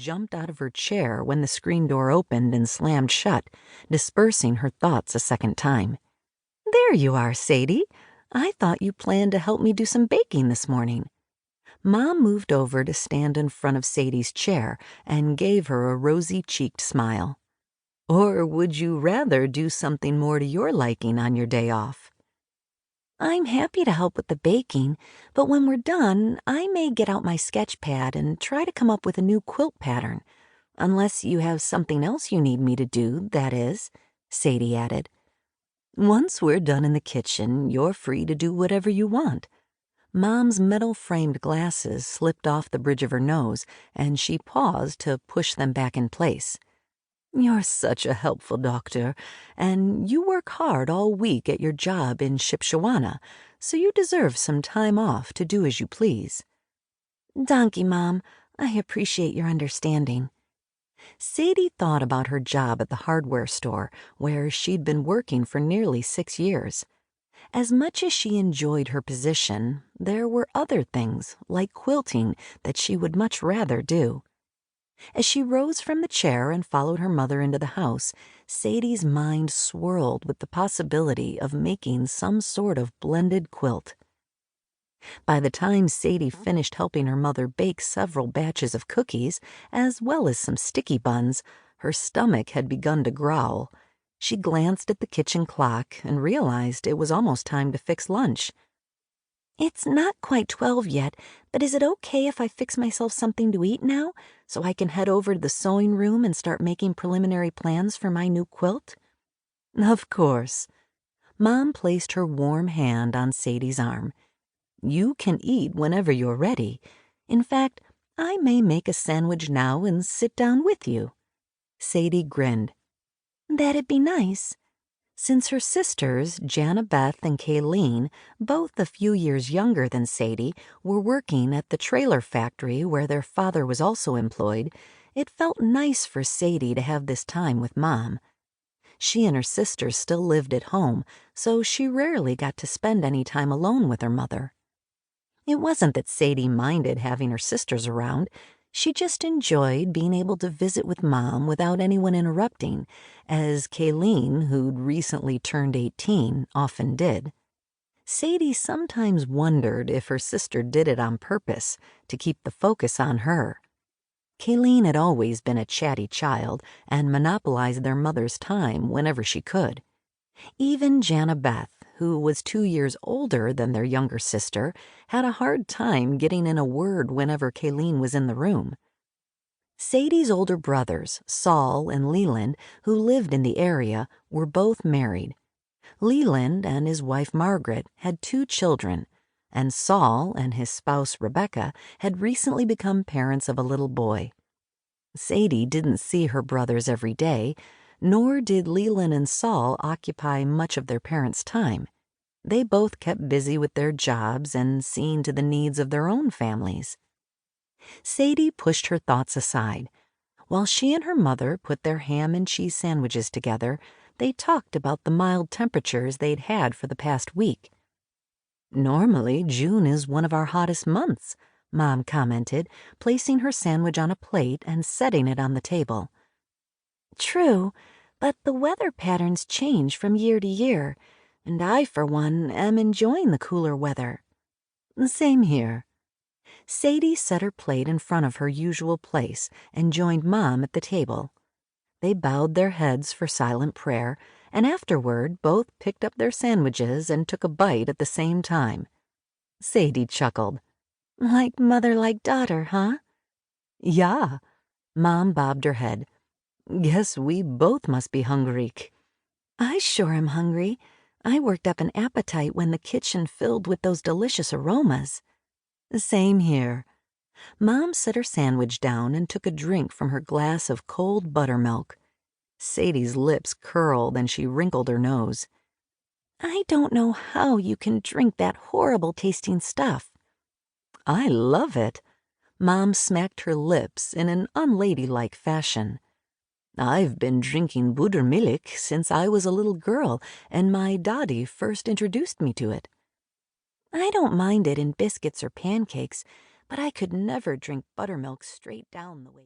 jumped out of her chair when the screen door opened and slammed shut, dispersing her thoughts a second time. "There you are, Sadie. I thought you planned to help me do some baking this morning." Mom moved over to stand in front of Sadie's chair and gave her a rosy-cheeked smile. "Or would you rather do something more to your liking on your day off?" "I'm happy to help with the baking, but when we're done, I may get out my sketch pad and try to come up with a new quilt pattern. Unless you have something else you need me to do, that is," Sadie added. "Once we're done in the kitchen, you're free to do whatever you want." Mom's metal-framed glasses slipped off the bridge of her nose, and she paused to push them back in place. "You're such a helpful doctor, and you work hard all week at your job in Shipshawana, so you deserve some time off to do as you please." "Donkey, Mom. I appreciate your understanding." Sadie thought about her job at the hardware store, where she'd been working for nearly 6 years. As much as she enjoyed her position, there were other things, like quilting, that she would much rather do. As she rose from the chair and followed her mother into the house, Sadie's mind swirled with the possibility of making some sort of blended quilt. By the time Sadie finished helping her mother bake several batches of cookies, as well as some sticky buns, her stomach had begun to growl. She glanced at the kitchen clock and realized it was almost time to fix lunch. "It's not quite 12 yet, but is it okay if I fix myself something to eat now, so I can head over to the sewing room and start making preliminary plans for my new quilt?" "Of course." Mom placed her warm hand on Sadie's arm. "You can eat whenever you're ready. In fact, I may make a sandwich now and sit down with you." Sadie grinned. "That'd be nice." Since her sisters, Jana Beth and Kayleen, both a few years younger than Sadie, were working at the trailer factory where their father was also employed, it felt nice for Sadie to have this time with Mom. She and her sisters still lived at home, so she rarely got to spend any time alone with her mother. It wasn't that Sadie minded having her sisters around. She just enjoyed being able to visit with Mom without anyone interrupting, as Kayleen, who'd recently turned 18, often did. Sadie sometimes wondered if her sister did it on purpose, to keep the focus on her. Kayleen had always been a chatty child and monopolized their mother's time whenever she could. Even Jana Beth, who was 2 years older than their younger sister, had a hard time getting in a word whenever Kayleen was in the room. Sadie's older brothers, Saul and Leland, who lived in the area, were both married. Leland and his wife Margaret had 2 children, and Saul and his spouse Rebecca had recently become parents of a little boy. Sadie didn't see her brothers every day, nor did Leland and Saul occupy much of their parents' time. They both kept busy with their jobs and seeing to the needs of their own families. Sadie pushed her thoughts aside. While she and her mother put their ham and cheese sandwiches together, they talked about the mild temperatures they'd had for the past week. "Normally, June is one of our hottest months," Mom commented, placing her sandwich on a plate and setting it on the table. "True, but the weather patterns change from year to year, and I, for one, am enjoying the cooler weather." "Same here." Sadie set her plate in front of her usual place and joined Mom at the table. They bowed their heads for silent prayer, and afterward both picked up their sandwiches and took a bite at the same time. Sadie chuckled. "Like mother, like daughter, huh?" "Yeah." Mom bobbed her head. "Guess we both must be hungry." "I sure am hungry. I worked up an appetite when the kitchen filled with those delicious aromas." "Same here." Mom set her sandwich down and took a drink from her glass of cold buttermilk. Sadie's lips curled and she wrinkled her nose. "I don't know how you can drink that horrible tasting stuff." "I love it." Mom smacked her lips in an unladylike fashion. "I've been drinking buttermilk since I was a little girl and my daddy first introduced me to it." "I don't mind it in biscuits or pancakes, but I could never drink buttermilk straight down the way."